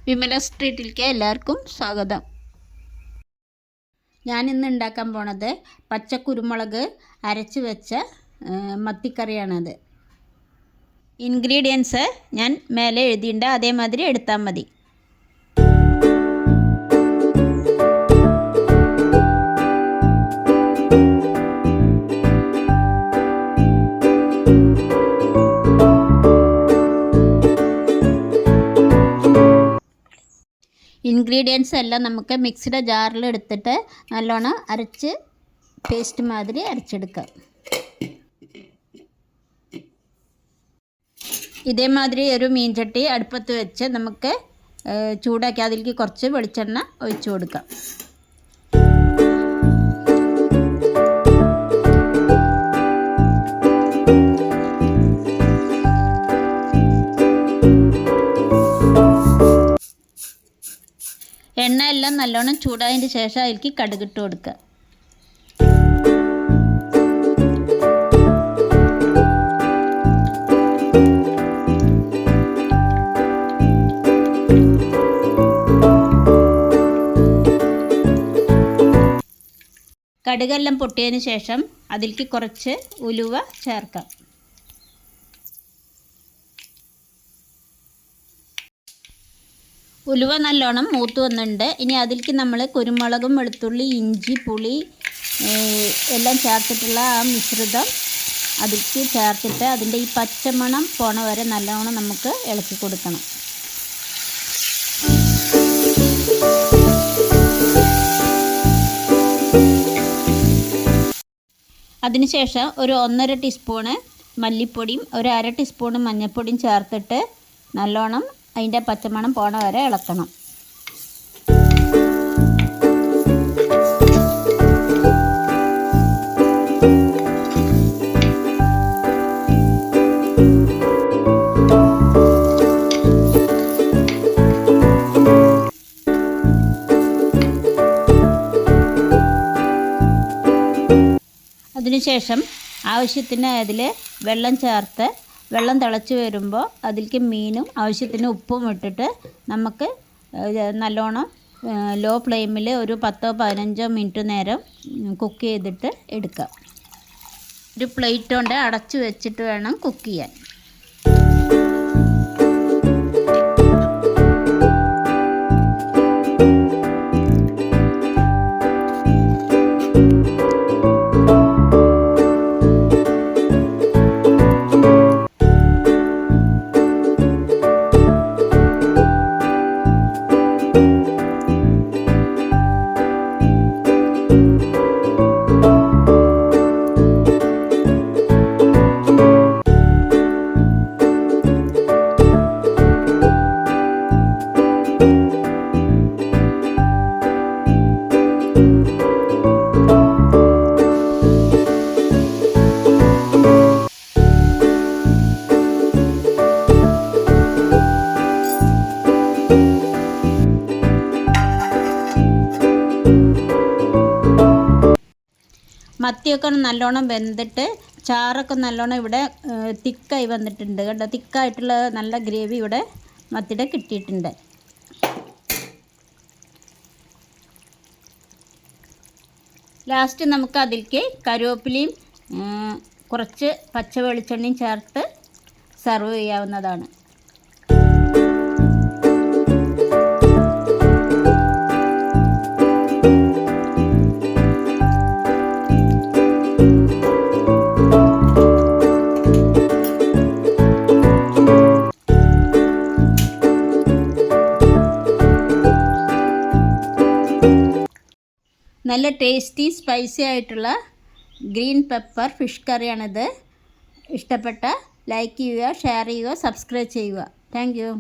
വിമല സ്ട്രീറ്റിലേക്ക് എല്ലാവർക്കും സ്വാഗതം. ഞാനിന്ന് ഉണ്ടാക്കാൻ പോണത് പച്ചക്കുരുമുളക് അരച്ച് വെച്ച മത്തിക്കറിയാണത്. ഇൻഗ്രീഡിയൻസ് ഞാൻ മേലെ എഴുതിയിട്ടുണ്ട്, അതേമാതിരി എടുത്താൽ മതി. ഇൻഗ്രീഡിയൻസ് എല്ലാം നമുക്ക് മിക്സിയുടെ ജാറിൽ എടുത്തിട്ട് നല്ലോണം അരച്ച് പേസ്റ്റ് മാതിരി അരച്ചെടുക്കാം. ഇതേമാതിരി ഒരു മീൻചട്ടി അടുപ്പത്ത് വെച്ച് നമുക്ക് ചൂടാക്കി അതിലേക്ക് കുറച്ച് വെളിച്ചെണ്ണ ഒഴിച്ചു കൊടുക്കാം. എണ്ണ എല്ലാം നല്ലോണം ചൂടായതിന് ശേഷം അതിലേക്ക് കടുകിട്ട് കൊടുക്കുക. കടുകെല്ലാം പൊട്ടിയതിന് ശേഷം അതിലേക്ക് കുറച്ച് ഉലുവ ചേർക്കാം. ഉലുവ നല്ലോണം മൂത്ത് വന്നിട്ടുണ്ട്. ഇനി അതിലേക്ക് നമ്മൾ കുരുമുളകും വെളുത്തുള്ളി ഇഞ്ചി പുളി എല്ലാം ചേർത്തിട്ടുള്ള ആ മിശ്രിതം അതിലേക്ക് ചേർത്തിട്ട് അതിൻ്റെ ഈ പച്ചമണം പോണ വരെ നല്ലോണം നമുക്ക് ഇളക്കി കൊടുക്കണം. അതിനുശേഷം ഒരു 1.5 ടീസ്പൂണ് മല്ലിപ്പൊടിയും ഒരു 1/2 ടീസ്പൂണ് മഞ്ഞൾപ്പൊടിയും ചേർത്തിട്ട് നല്ലോണം അതിൻ്റെ പച്ചമണം പോണ വരെ ഇളക്കണം. അതിനുശേഷം ആവശ്യത്തിന് അതിൽ വെള്ളം ചേർത്ത് വെള്ളം തിളച്ച് വരുമ്പോൾ അതിലേക്ക് മീനും ആവശ്യത്തിന് ഉപ്പും ഇട്ടിട്ട് നമുക്ക് നല്ലോണം ലോ ഫ്ലെയിമിൽ ഒരു 10-15 മിനിറ്റ് നേരം കുക്ക് ചെയ്തിട്ട് എടുക്കാം. ഒരു പ്ലേറ്റ് കൊണ്ട് അടച്ച് വെച്ചിട്ട് വേണം കുക്ക് ചെയ്യാൻ. മത്തിയൊക്കെ നല്ലോണം വെന്തിട്ട് ചാറൊക്കെ നല്ലോണം ഇവിടെ തിക്കായി വന്നിട്ടുണ്ട് കേട്ടോ. തിക്കായിട്ടുള്ള നല്ല ഗ്രേവി ഇവിടെ മത്തിയുടെ കിട്ടിയിട്ടുണ്ട്. ലാസ്റ്റ് നമുക്ക് അതിലേക്ക് കറിവേപ്പിലയും കുറച്ച് പച്ച വെളിച്ചെണ്ണയും ചേർത്ത് സെർവ് ചെയ്യാവുന്നതാണ്. നല്ല ടേസ്റ്റി സ്പൈസി ആയിട്ടുള്ള ഗ്രീൻ പെപ്പർ ഫിഷ് കറിയാണിത്. ഇഷ്ടപ്പെട്ട ലൈക്ക് ചെയ്യുക, ഷെയർ ചെയ്യുക, സബ്സ്ക്രൈബ് ചെയ്യുക. Thank you.